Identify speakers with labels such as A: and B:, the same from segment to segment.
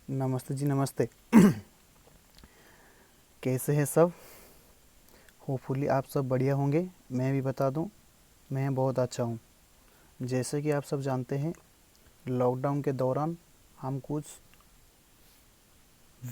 A: नमस्ते जी, नमस्ते। कैसे हैं सब? होपफुली आप सब बढ़िया होंगे। मैं भी बता दूं, मैं बहुत अच्छा हूं। जैसे कि आप सब जानते हैं, लॉकडाउन के दौरान हम कुछ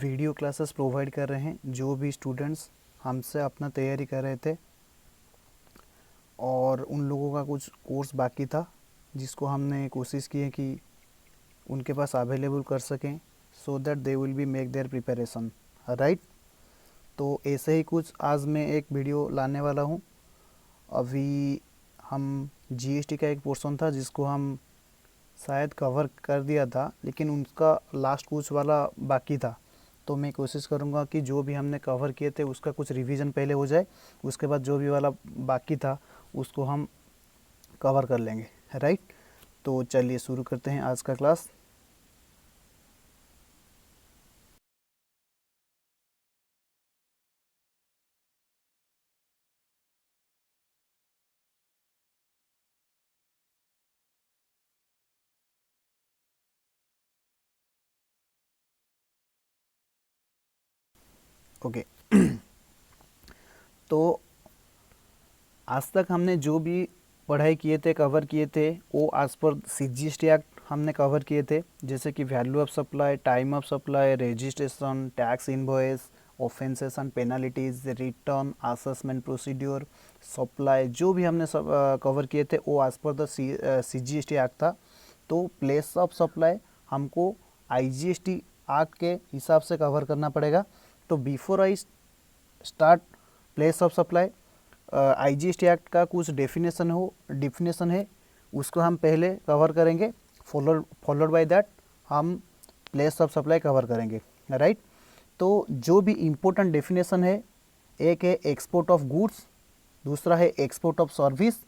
A: वीडियो क्लासेस प्रोवाइड कर रहे हैं। जो भी स्टूडेंट्स हमसे अपना तैयारी कर रहे थे और उन लोगों का कुछ कोर्स बाकी था, जिसको हमने कोशिश की है कि उनके पास अवेलेबल कर सकें, so that they will be make their preparation, right. तो ऐसे ही कुछ आज मैं एक वीडियो लाने वाला हूँ। अभी हम जीएसटी का एक पोर्शन था जिसको हम शायद कवर कर दिया था, लेकिन उनका लास्ट कुछ वाला बाकी था। तो मैं कोशिश करूँगा कि जो भी हमने कवर किए थे उसका कुछ रिवीजन पहले हो जाए, उसके बाद जो भी वाला बाकी था उसको हम कवर कर लेंगे, राइट। तो चलिए शुरू करते हैं आज का क्लास। ओके। तो आज तक हमने जो भी पढ़ाई किए थे, कवर किए थे, वो आज पर सीजीएसटी एक्ट हमने कवर किए थे। जैसे कि value of supply, time of supply, registration, tax invoice, offences and penalties, return, assessment procedure, supply, जो भी हमने सब कवर किए थे वो आज पर द सीजीएसटी एक्ट था। तो प्लेस ऑफ सप्लाई हमको आईजीएसटी एक्ट के हिसाब से कवर करना पड़ेगा। तो before I start place of supply, IGST act का कुछ डेफिनेशन है, उसको हम पहले कवर करेंगे। फॉलोड बाय दैट हम प्लेस ऑफ सप्लाई कवर करेंगे, राइट। तो जो भी इम्पोर्टेंट डेफिनेशन है, एक है एक्सपोर्ट ऑफ गुड्स, दूसरा है एक्सपोर्ट ऑफ सर्विस,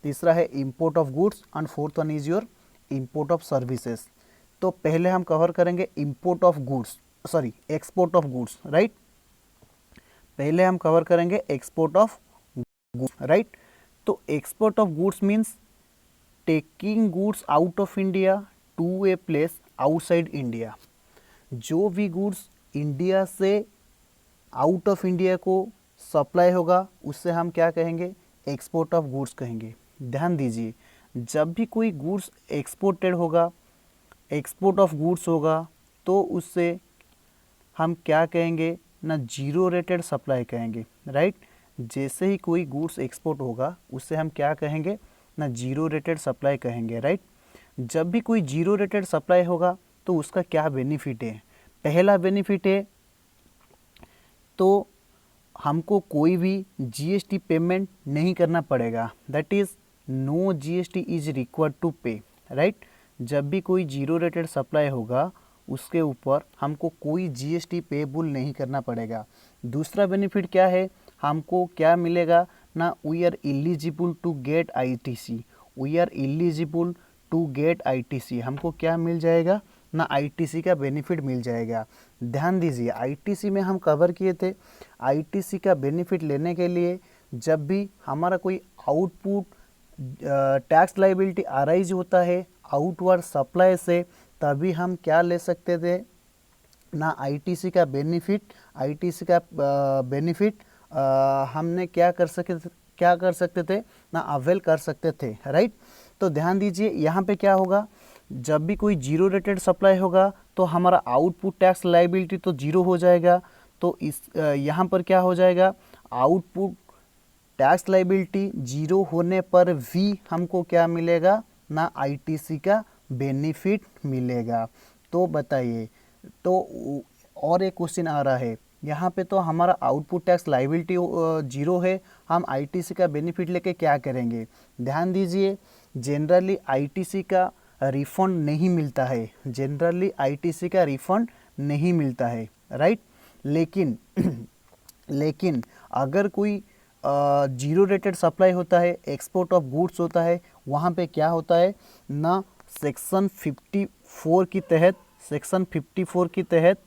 A: तीसरा है import of goods and fourth one is your import of services. तो पहले हम कवर करेंगे import of goods, sorry export of goods, right. पहले हम कवर करेंगे एक्सपोर्ट ऑफ गुड्स, राइट। तो export of goods means taking goods out of India to a place outside India. जो भी गुड्स इंडिया से आउट ऑफ इंडिया को supply होगा उससे हम क्या कहेंगे? एक्सपोर्ट ऑफ गुड्स कहेंगे। ध्यान दीजिए, जब भी कोई गुड्स एक्सपोर्टेड होगा, एक्सपोर्ट ऑफ गुड्स होगा, तो उससे हम क्या कहेंगे ना? जीरो रेटेड सप्लाई कहेंगे, राइट। जैसे ही कोई गुड्स एक्सपोर्ट होगा उससे हम क्या कहेंगे ना? जीरो रेटेड सप्लाई कहेंगे, राइट। जब भी कोई जीरो रेटेड सप्लाई होगा तो उसका क्या बेनिफिट है? पहला बेनिफिट है, तो हमको कोई भी जीएसटी पेमेंट नहीं करना पड़ेगा। That is no GST is required to pay, right. जब भी कोई जीरो रेटेड सप्लाई होगा उसके ऊपर हमको कोई जीएसटी पेबल नहीं करना पड़ेगा। दूसरा बेनिफिट क्या है? हमको क्या मिलेगा ना? We are eligible to get ITC. We are eligible to get ITC. हमको क्या मिल जाएगा ना? आईटीसी का बेनिफिट मिल जाएगा। ध्यान दीजिए, आईटीसी में हम कवर किए थे, आईटीसी का बेनिफिट लेने के लिए जब भी हमारा कोई आउटपुट टैक्स लाइबिलिटी अराइज होता है आउटवर्ड सप्लाई से, तभी हम क्या ले सकते थे ना? आईटीसी का बेनिफिट। आईटीसी का बेनिफिट हमने क्या कर सकते थे ना? अवेल कर सकते थे, राइट। तो ध्यान दीजिए, यहाँ पे क्या होगा? जब भी कोई जीरो रेटेड सप्लाई होगा तो हमारा आउटपुट टैक्स लाइबिलिटी तो जीरो हो जाएगा। तो इस यहाँ पर क्या हो जाएगा? आउटपुट टैक्स लाइबिलिटी जीरो होने पर भी हमको क्या मिलेगा ना? आईटीसी का बेनिफिट मिलेगा। तो बताइए, तो और एक क्वेश्चन आ रहा है यहाँ पे, तो हमारा आउटपुट टैक्स लाइबिलिटी जीरो है, हम आईटीसी का बेनिफिट लेके क्या करेंगे? ध्यान दीजिए, जनरली आईटीसी का रिफंड नहीं मिलता है। जनरली आईटीसी का रिफंड नहीं मिलता है, राइट। लेकिन लेकिन अगर कोई जीरो रेटेड सप्लाई होता है, एक्सपोर्ट ऑफ गुड्स होता है, वहाँ पे क्या होता है ना? सेक्शन 54 की तहत, सेक्शन 54 की तहत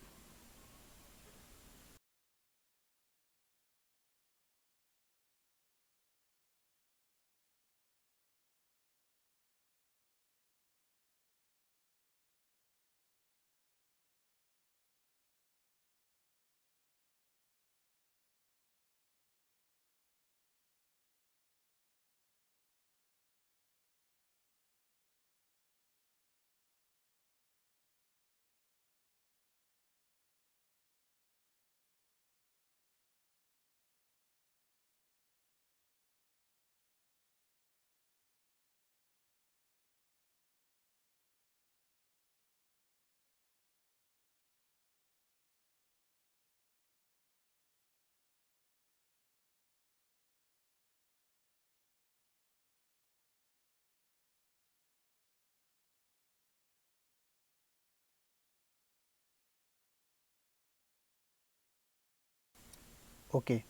A: ओके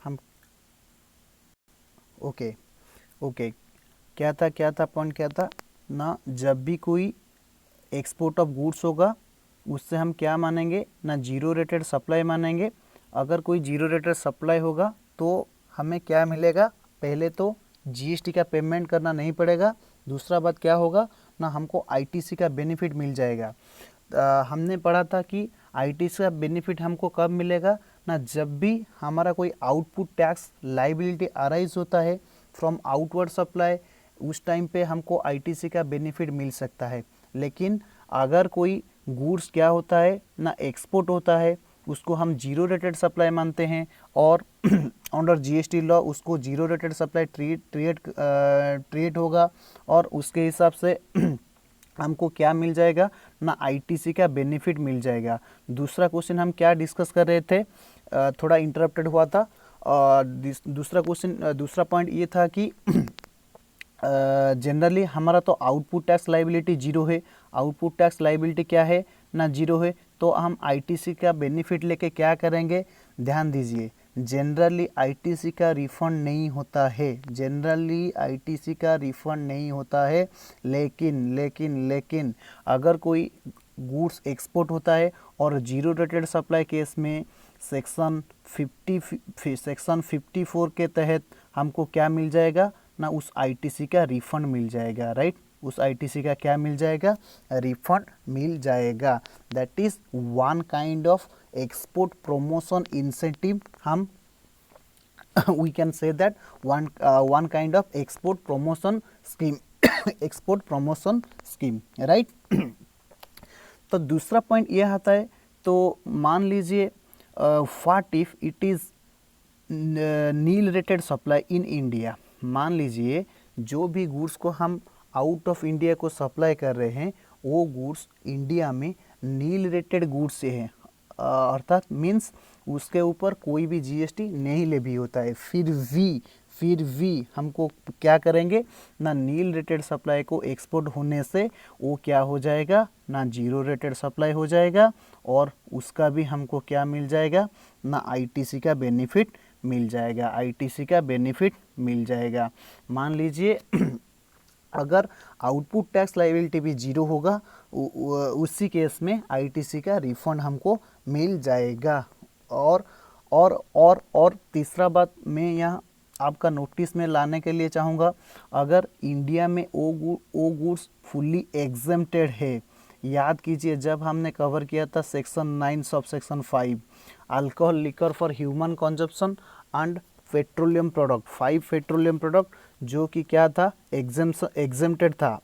A: हम ओके ओके क्या था पॉइंट क्या था ना, जब भी कोई एक्सपोर्ट ऑफ गुड्स होगा उससे हम क्या मानेंगे ना, जीरो रेटेड सप्लाई मानेंगे। अगर कोई जीरो रेटेड सप्लाई होगा तो हमें क्या मिलेगा, पहले तो जीएसटी का पेमेंट करना नहीं पड़ेगा, दूसरा बात क्या होगा ना, हमको आईटीसी का बेनिफिट मिल जाएगा। हमने पढ़ा था कि आईटीसी का बेनिफिट हमको कब मिलेगा ना, जब भी हमारा कोई आउटपुट टैक्स लाइबिलिटी अराइज होता है फ्रॉम आउटवर्ड सप्लाई, उस टाइम पे हमको आईटीसी का बेनिफिट मिल सकता है। लेकिन अगर कोई गुड्स क्या होता है ना, एक्सपोर्ट होता है, उसको हम जीरो रेटेड सप्लाई मानते हैं और अंडर जीएसटी लॉ उसको जीरो रेटेड सप्लाई ट्रीट होगा और उसके हिसाब से हमको क्या मिल जाएगा ना, आईटीसी का बेनिफिट मिल जाएगा। दूसरा क्वेश्चन हम क्या डिस्कस कर रहे थे, थोड़ा इंटरप्टेड हुआ था। दूसरा क्वेश्चन, दूसरा पॉइंट ये था कि जनरली हमारा तो आउटपुट टैक्स लाइबिलिटी जीरो है। आउटपुट टैक्स लाइबिलिटी क्या है ना, जीरो है, तो हम आईटीसी का बेनिफिट लेके क्या करेंगे, ध्यान दीजिए, जनरली आईटीसी का रिफंड नहीं होता है, जनरली आईटीसी का रिफंड नहीं होता है। लेकिन अगर कोई गुड्स एक्सपोर्ट होता है और जीरो रेटेड सप्लाई केस में सेक्शन 54 के तहत हमको क्या मिल जाएगा ना, उस आईटीसी का रिफंड मिल जाएगा, राइट। उस आईटीसी का क्या मिल जाएगा, रिफंड मिल जाएगा। That is one kind of export promotion incentive. हम we can say that one kind of export promotion scheme export promotion scheme, right। तो दूसरा पॉइंट यह आता है, तो मान लीजिए what if it is nil rated supply in India. मान लीजिए जो भी गुड्स को हम आउट ऑफ इंडिया को सप्लाई कर रहे हैं वो गुड्स इंडिया में नील रेटेड गुड्स से हैं, अर्थात मीन्स उसके ऊपर कोई भी जीएसटी नहीं लेवी होता है। फिर भी हमको क्या करेंगे ना, नील रेटेड सप्लाई को एक्सपोर्ट होने से वो क्या हो जाएगा ना, जीरो रेटेड सप्लाई हो जाएगा और उसका भी हमको क्या मिल जाएगा ना, आईटीसी का बेनिफिट मिल जाएगा, आईटीसी का बेनिफिट मिल जाएगा। मान लीजिए अगर आउटपुट टैक्स लायबिलिटी भी जीरो होगा, उसी केस में आईटीसी का रिफंड हमको मिल जाएगा। और तीसरा बात मैं यहाँ आपका नोटिस में लाने के लिए चाहूँगा, अगर इंडिया में ओ गुड्स फुल्ली एग्जेम्प्टेड है, याद कीजिए जब हमने कवर किया था section 9 sub section 5 alcohol liquor for human consumption and petroleum product, 5 petroleum product जो कि क्या था, एग्जेम्प्टेड था।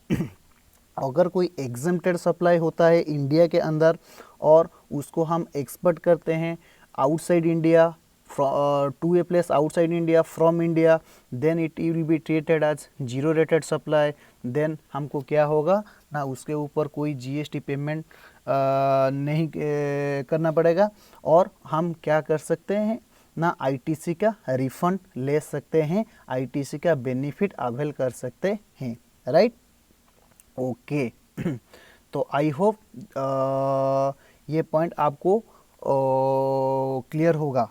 A: अगर कोई एग्जेम्प्टेड सप्लाई होता है इंडिया के अंदर और उसको हम एक्सपोर्ट करते हैं outside India to a place outside India from India, then it will be treated as zero rated supply. Then हमको क्या होगा ना, उसके ऊपर कोई जीएसटी पेमेंट नहीं करना पड़ेगा और हम क्या कर सकते हैं ना, आईटीसी का रिफंड ले सकते हैं, आईटीसी का बेनिफिट अवेल कर सकते हैं, राइट। ओके तो आई होप ये पॉइंट आपको क्लियर होगा,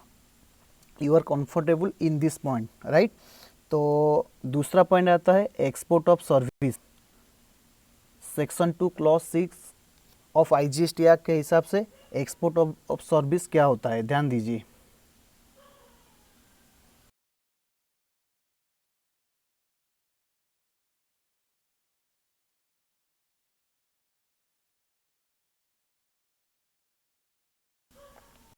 A: you are comfortable in this point, right. तो दूसरा पॉइंट आता है export of service. Section 2 clause 6 of IGST act के हिसाब से एक्सपोर्ट ऑफ सर्विस क्या होता है, ध्यान दीजिए।